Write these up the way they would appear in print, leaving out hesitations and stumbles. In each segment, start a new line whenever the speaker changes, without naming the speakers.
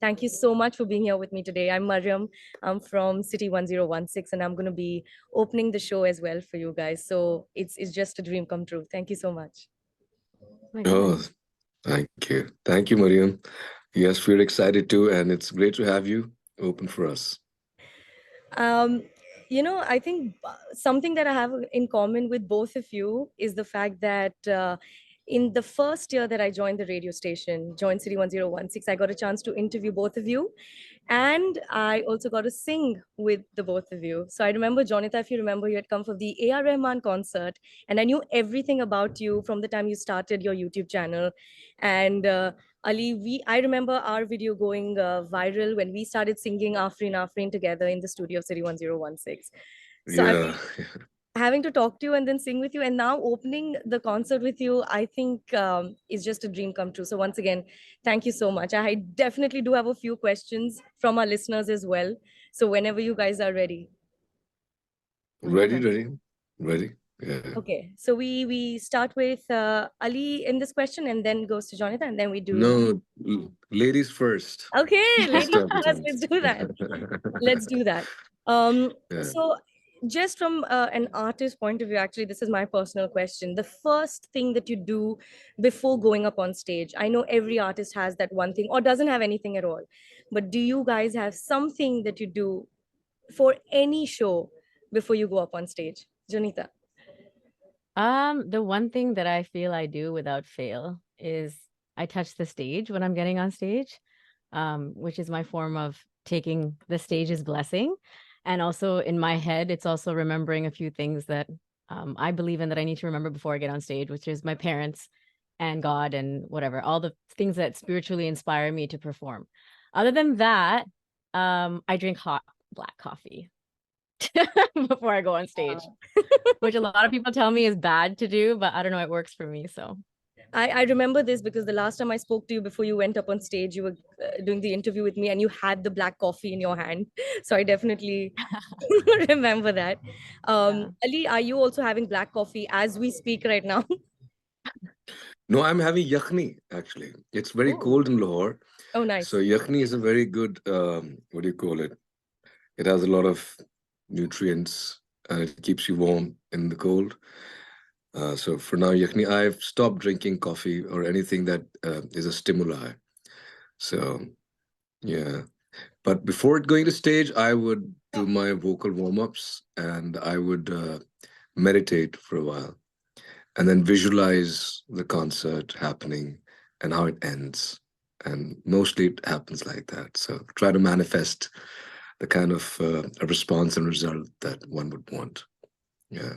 Thank you so much for being here with me today. I'm Mariyam. I'm from City 1016, and I'm going to be opening the show as well for you guys. So it's just a dream come true. Thank you so much.
My God.
Oh, thank you. Thank you, Mariam. Yes, we're excited too, and it's great to have you open for us.
Um, I think something that I have in common with both of you is the fact that in the first year that I joined the radio station, joined City 1016, I got a chance to interview both of you. And I also got to sing with the both of you. So I remember, Jonita, if you remember, you had come for the A.R. Rahman concert, and I knew everything about you from the time you started your YouTube channel. And Ali, I remember our video going viral when we started singing Afrin Afrin together in the studio of City 1016. So I
Yeah.
mean, having to talk to you and then sing with you and now opening the concert with you, I think is just a dream come true. So once again, thank you so much. I definitely do have a few questions from our listeners as well. So whenever you guys are ready.
Ready,
Whenever.
ready, ready. Yeah.
Okay, so we start with Ali in this question and then goes to Jonathan and then we do.
No, ladies first.
Okay,
This
ladies
time it
first,
is.
let's do that. Let's do that. Um,
Yeah.
so just from an artist point of view, actually, this is my personal question. The first thing that you do before going up on stage, I know every artist has that one thing or doesn't have anything at all, but do you guys have something that you do for any show before you go up on stage? Jonita.
The one thing that I feel I do without fail is I touch the stage when I'm getting on stage, which is my form of taking the stage's blessing. And also in my head, it's also remembering a few things that I believe in that I need to remember before I get on stage, which is my parents and God and whatever, all the things that spiritually inspire me to perform. Other than that, I drink hot black coffee before I go on stage, which a lot of people tell me is bad to do, but I don't know, it works for me. So
I remember this because the last time I spoke to you before you went up on stage, you were doing the interview with me and you had the black coffee in your hand. So I definitely remember that.
yeah.
Ali, are you also having black coffee as we speak right now?
No, I'm having yakhni actually. It's very
Oh,
cold in Lahore.
oh,
So
nice.
yakhni is a very good, what do you call it? It has a lot of nutrients and it keeps you warm in the cold. So for now, yakhni, I've stopped drinking coffee or anything that is a stimuli. So yeah. But before going to stage, I would do my vocal warm-ups and I would meditate for a while and then visualize the concert happening and how it ends. And mostly it happens like that. So try to manifest the kind of a response and result that one would want. Yeah.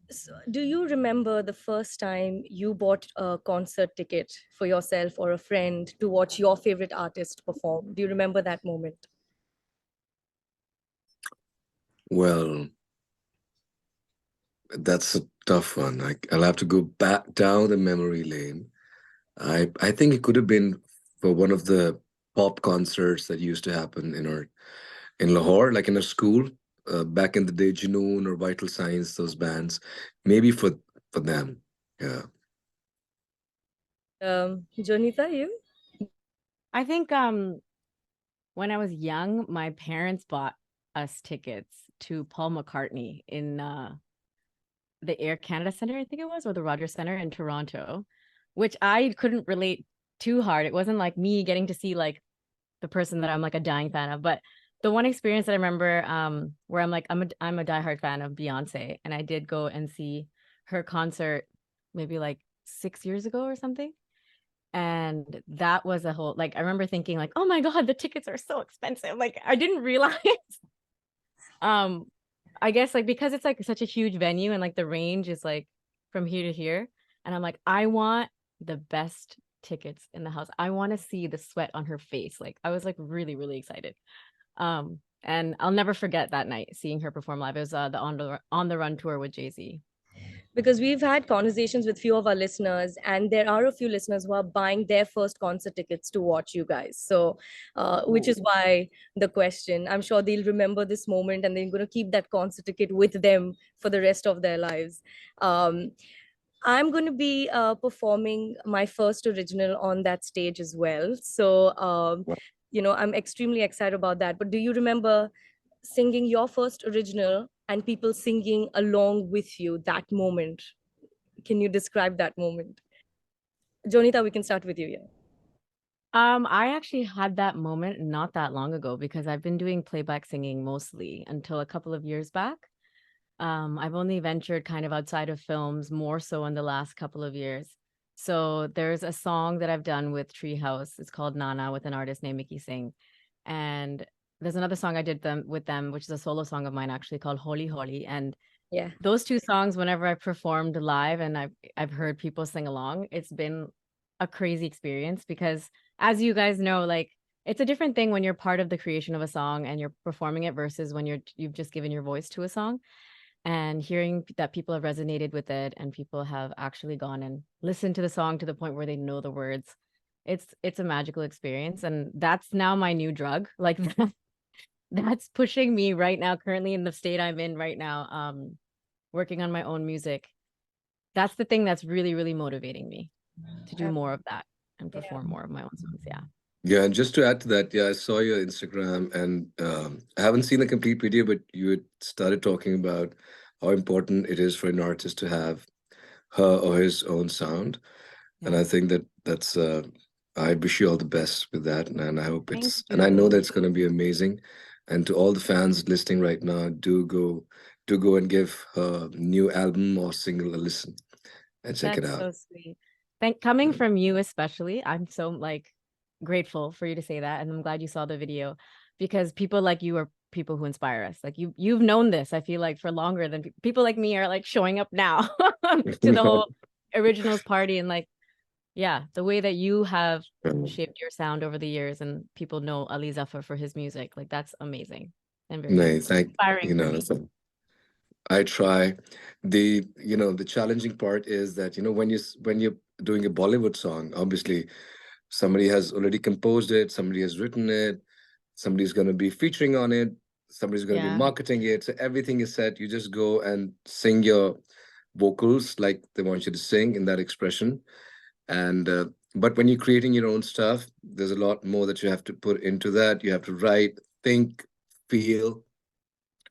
So do you remember the first time you bought a concert ticket for yourself or a friend to watch your favorite artist perform? Do you remember that moment?
Well, that's a tough one. I'll have to go back down the memory lane. I think it could have been for one of the pop concerts that used to happen in Lahore, like in a school back in the day, Junoon or Vital Signs, those bands. Maybe for them. Yeah.
Jonita, you?
I think when I was young, my parents bought us tickets to Paul McCartney in the Air Canada Center, I think it was, or the Rogers Center in Toronto, which I couldn't relate too hard. It wasn't like me getting to see like the person that I'm like a dying fan of, but the one experience that I remember where I'm a diehard fan of Beyonce, and I did go and see her concert maybe like 6 years ago or something. And that was a whole, like, I remember thinking like, oh my God, the tickets are so expensive. Like I didn't realize um I guess like because it's like such a huge venue and like the range is like from here to here, and I'm like, I want the best tickets in the house. I want to see the sweat on her face. Like I was like really really excited. And I'll never forget that night seeing her perform live. It was the on the run tour with Jay-Z.
Because we've had conversations with few of our listeners and there are a few listeners who are buying their first concert tickets to watch you guys, so which is why the question. I'm sure they'll remember this moment and they're going to keep that concert ticket with them for the rest of their lives. um, I'm going to be performing my first original on that stage as well. So, I'm extremely excited about that. But do you remember singing your first original and people singing along with you, that moment? Can you describe that moment? Jonita, we can start with you. Yeah.
I actually had that moment not that long ago because I've been doing playback singing mostly until a couple of years back. I've only ventured kind of outside of films more so in the last couple of years. So there's a song that I've done with Treehouse. It's called Nana with an artist named Mickey Singh. And there's another song I did them with them, which is a solo song of mine actually called Holy Holy. And
Yeah.
those two songs, whenever I performed live and I've heard people sing along, it's been a crazy experience because as you guys know, like it's a different thing when you're part of the creation of a song and you're performing it versus when you've just given your voice to a song, and hearing that people have resonated with it and people have actually gone and listened to the song to the point where they know the words. It's a magical experience, and that's now my new drug. Like that's pushing me right now currently in the state I'm in right now, working on my own music. That's the thing that's really really motivating me to do more of that and
Yeah.
perform more of my own songs. Yeah.
Yeah, and just to add to that, yeah, I saw your Instagram, and I haven't seen a complete video, but you had started talking about how important it is for an artist to have her or his own sound. And
Yeah.
I think that I wish you all the best with that. And I hope
Thank
and I know that
you.
it's going to be amazing. And to all the fans listening right now, do go and give her new album or single a listen and check it
That's
out.
so sweet. Coming from you especially, I'm so like grateful for you to say that, and I'm glad you saw the video because people like you are people who inspire us. Like you've known this, I feel like for longer than people like me are like showing up now to the whole originals party, and like yeah, the way that you have shaped your sound over the years and people know Ali Zafar for his music, like that's amazing and very
Nice. Thank
inspiring
you
for
know.
me.
So I try. The challenging part is that when you're doing a Bollywood song, obviously somebody has already composed it, somebody has written it, somebody's going to be featuring on it, somebody's going to be
Yeah.
marketing it. So everything is set. You just go and sing your vocals like they want you to sing in that expression. And but when you're creating your own stuff, there's a lot more that you have to put into that. You have to write, think, feel,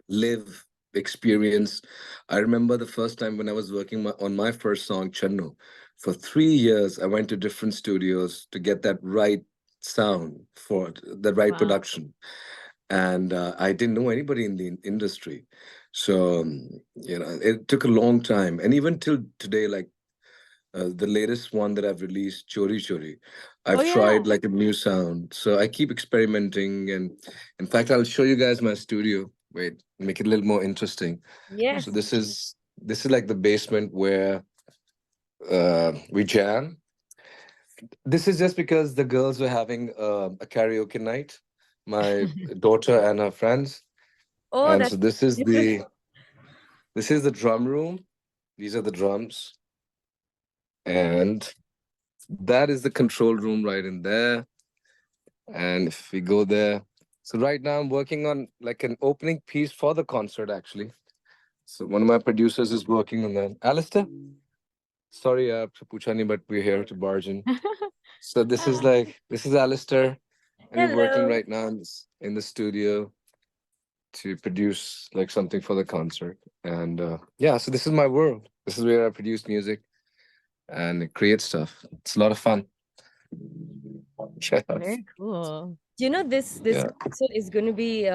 live, experience. I remember the first time when I was working on my first song, Channu. For 3 years, I went to different studios to get that right sound for the right
Wow.
production. And I didn't know anybody in the industry. So, it took a long time. And even till today, like the latest one that I've released, Chori Chori,
Oh
I've
yeah.
tried like a new sound. So I keep experimenting. And in fact, I'll show you guys my studio. Wait, make it a little more interesting. So
Yes.
this is like the basement where we jam. This is just because the girls were having a karaoke night, my daughter and her friends.
Oh,
And
that's
so
beautiful.
this is the drum room. These are the drums. And that is the control room right in there. And if we go there, so right now I'm working on like an opening piece for the concert actually. So one of my producers is working on that. Alistair, sorry, Puchani, but we're here to barge in. So
Ah,
this is Alistair, and we're working
Hello.
right now in the studio to produce like something for the concert. And yeah, so this is my world. This is where I produce music and create stuff. It's a lot of fun.
very cool.
This
Yeah.
concert is going to be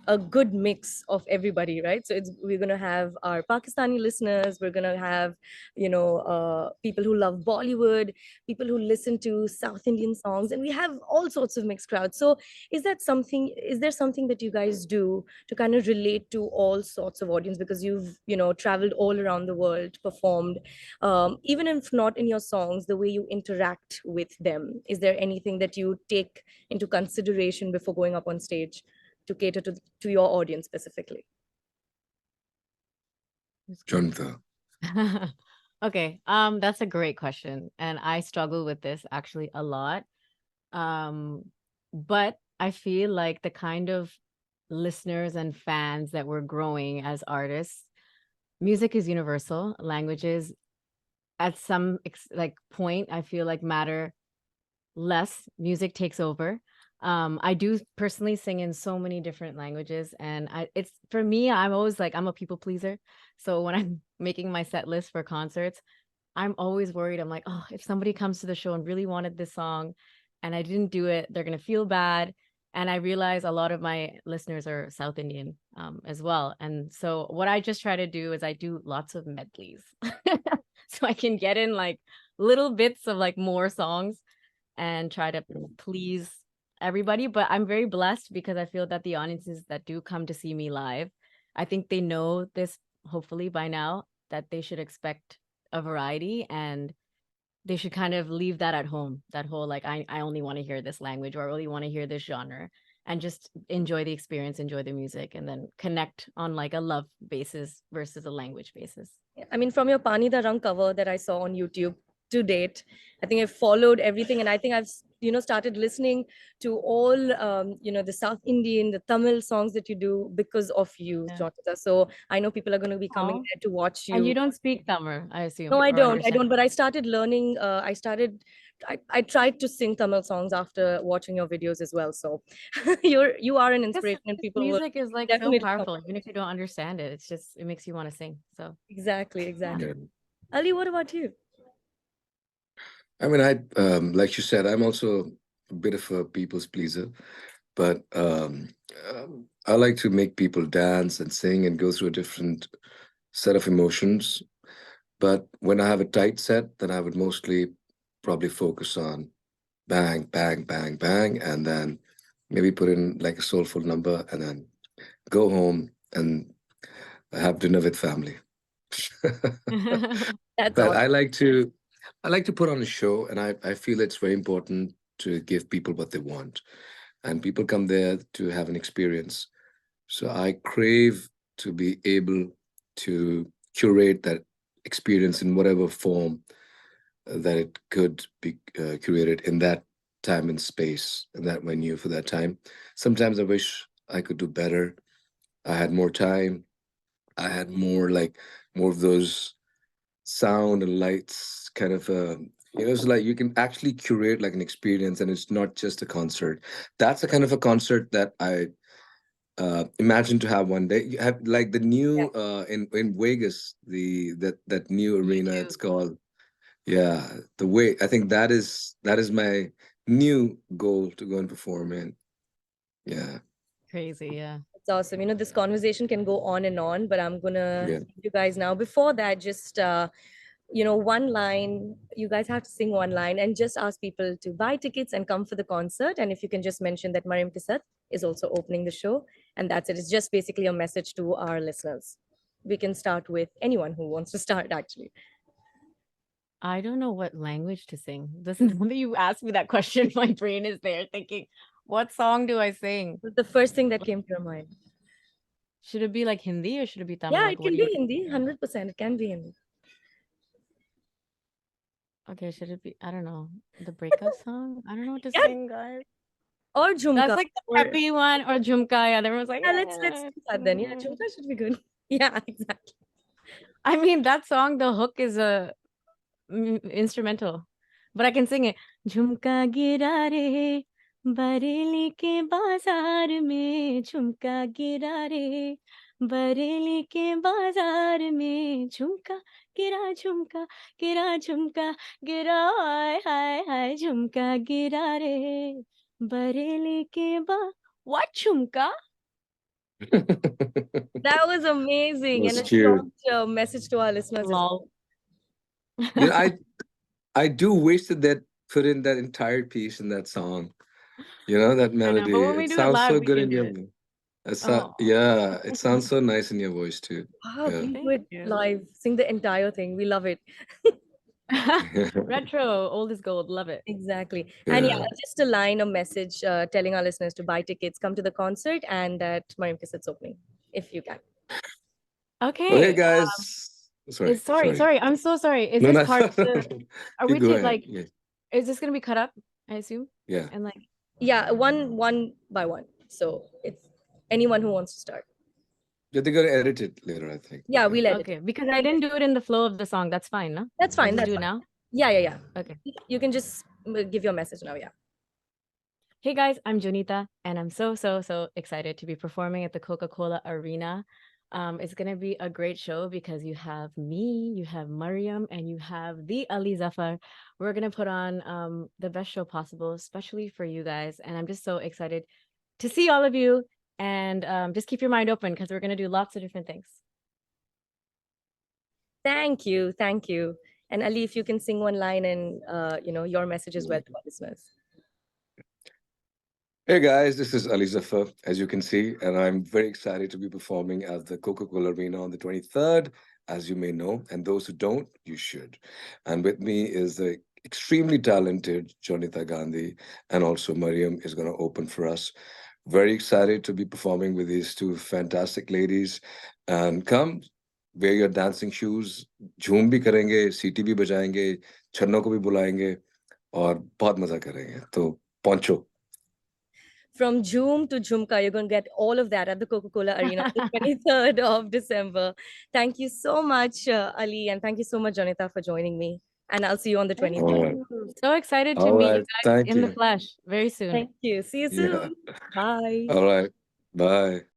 a good mix of everybody, right? So we're going to have our Pakistani listeners, we're going to have people who love Bollywood, people who listen to South Indian songs, and we have all sorts of mixed crowds. So is there something that you guys do to kind of relate to all sorts of audience, because you've traveled all around the world, performed, even if not in your songs, the way you interact with them, is there anything that you take into consideration before going up on stage to cater to your audience specifically?
Who's going
Jonathan.
Okay, that's a great question, and I struggle with this actually a lot. Um, but I feel like the kind of listeners and fans that we're growing as artists, music is universal, languages at some like point, I feel like matter less. Music takes over. I do personally sing in so many different languages, and it's for me, I'm always like, I'm a people pleaser. So when I'm making my set list for concerts, I'm always worried. I'm like, oh, if somebody comes to the show and really wanted this song and I didn't do it, they're gonna feel bad. And I realize a lot of my listeners are South Indian as well. And so what I just try to do is I do lots of medleys. So I can get in like little bits of like more songs and try to please everybody. But I'm very blessed because I feel that the audiences that do come to see me live, I think they know this hopefully by now, that they should expect a variety, and they should kind of leave that at home. That whole like, I only want to hear this language, or I only want to hear this genre, and just enjoy the experience, enjoy the music, and then connect on like a love basis versus a language basis.
I mean, from your Pani Da Rang cover that I saw on YouTube to date, I think I've followed everything, and I think I've started listening to all the South Indian, the Tamil songs that you do because of you,
Yeah.
Jonita. So I know people are going to be coming
Oh,
there to watch
and you
you.
don't speak Tamil, I assume,
No, I
or
don't. I
understand.
don't. But I started learning. I tried to sing Tamil songs after watching your videos as well. So you are an inspiration, and
This
people will
music is like so
definitely come.
powerful, even if you don't understand it. It's just, it makes you want to sing. So
Exactly,
yeah.
exactly.
Yeah.
Ali, what about you?
I mean, like you said, I'm also a bit of a people's pleaser, but I like to make people dance and sing and go through a different set of emotions. But when I have a tight set, then I would mostly probably focus on bang, bang, bang, bang, and then maybe put in like a soulful number and then go home and have dinner with family.
That's
But
awesome.
I like to put on a show, and I feel it's very important to give people what they want. And people come there to have an experience. So I crave to be able to curate that experience in whatever form that it could be curated in that time and space and that venue for that time. Sometimes I wish I could do better. I had more time. I had more of those sound and lights kind of it's like you can actually curate like an experience, and it's not just a concert. That's a kind of a concert that I imagine to have one day. You have like the
Yeah.
new in Vegas, that new arena,
YouTube.
it's called. Yeah, the way I think that is my new goal to go and perform in. Yeah,
Crazy, yeah.
It's awesome. This conversation can go on and on, but I'm gonna
yeah.
leave you guys now. Before that, just one line. You guys have to sing one line and just ask people to buy tickets and come for the concert. And if you can just mention that Mariam Kisat is also opening the show, and that's it. It's just basically a message to our listeners. We can start with anyone who wants to start, actually.
I don't know what language to sing. This is when you ask me that question, my brain is there thinking, what song do I sing?
The first thing that came to your mind.
Should it be like Hindi or should it be Tamil?
Yeah,
Like,
it
what
can
do you
be
want?
Hindi, 100%. It can be Hindi.
Okay, should it be, I don't know, the breakup song? I don't know what to
Yeah,
sing, guys.
or
That's
Jhumka.
like the
Or
peppy one, or Jhumka. Yeah, everyone's like,
yeah, let's do that then. Yeah, Jhumka should be good. Yeah, exactly.
I mean, that song, the hook is a instrumental, but I can sing it. झुमका गिरा रे बरेली के बाजार में झुमका गिरा रे बरेली के बाजार में झुमका गिरा झुमका गिरा हाय हाय हाय झुमका गिरा रे बरेली के बा what झुमका.
That was amazing and
Was
a
cute.
short message to our listeners as
Lol.
You know, I do wish that they'd put in that entire piece in that song. You know, that
I know, but
melody.
when we
It
do it
sounds
live,
so
we
good
can
in
do
your
it. Oh,
yeah, it sounds so nice in your voice too.
well. Wow,
Yeah.
please do
thank
it
you.
live. Sing the entire thing. We love it.
Retro, old is gold. Love it.
Exactly. And yeah,
Yeah.
just a line, a message telling our listeners to buy tickets, come to the concert, and that Mariam Kisat's opening, if you can.
Okay,
Okay.
guys. Sorry,
Is sorry,
sorry.
sorry. I'm so sorry. Is
No,
this
no.
part the, are
You
we
go
to
ahead.
like,
Yeah.
is this gonna be cut up? I assume.
Yeah.
And like,
Yeah, one by one. So it's anyone who wants to start.
Yeah, they're gonna edit it later, I think.
Yeah,
But
we'll
yeah.
edit
Okay,
it.
because I didn't do it in the flow of the song. That's fine, no?
That's
I'll
fine.
just
That's
do it
fine.
now.
Yeah, yeah, yeah.
Okay.
You can just give your message now. Yeah.
Hey guys, I'm Jonita, and I'm so excited to be performing at the Coca Cola Arena. It's gonna be a great show because you have me, you have Mariyam, and you have the Ali Zafar. We're gonna put on the best show possible, especially for you guys. And I'm just so excited to see all of you. And just keep your mind open because we're gonna do lots of different things.
Thank you. Thank you. And Ali, if you can sing one line and your message as well to our listeners.
Hey guys, this is Ali Zafar, as you can see, and I'm very excited to be performing at the Coca Cola Arena on the 23rd, as you may know, and those who don't, you should. And with me is the extremely talented Jonita Gandhi, and also Mariam is going to open for us. Very excited to be performing with these two fantastic ladies. And come, wear your dancing shoes, झूम भी करेंगे, सीटी भी बजाएंगे, छन्नों को भी बुलाएंगे और बहुत मजा करेंगे. तो पहुंचो.
From Joom to Jhumka, you're going to get all of that at the Coca Cola Arena on the 23rd of December. Thank you so much, Ali, and thank you so much, Jonita, for joining me. And I'll see you on the
Thank
all
23rd.
right.
you. So excited to
All
meet you
right.
guys
Thank
in the
you.
flesh very soon.
Thank you. See you
Yeah.
soon. Bye.
All right. Bye.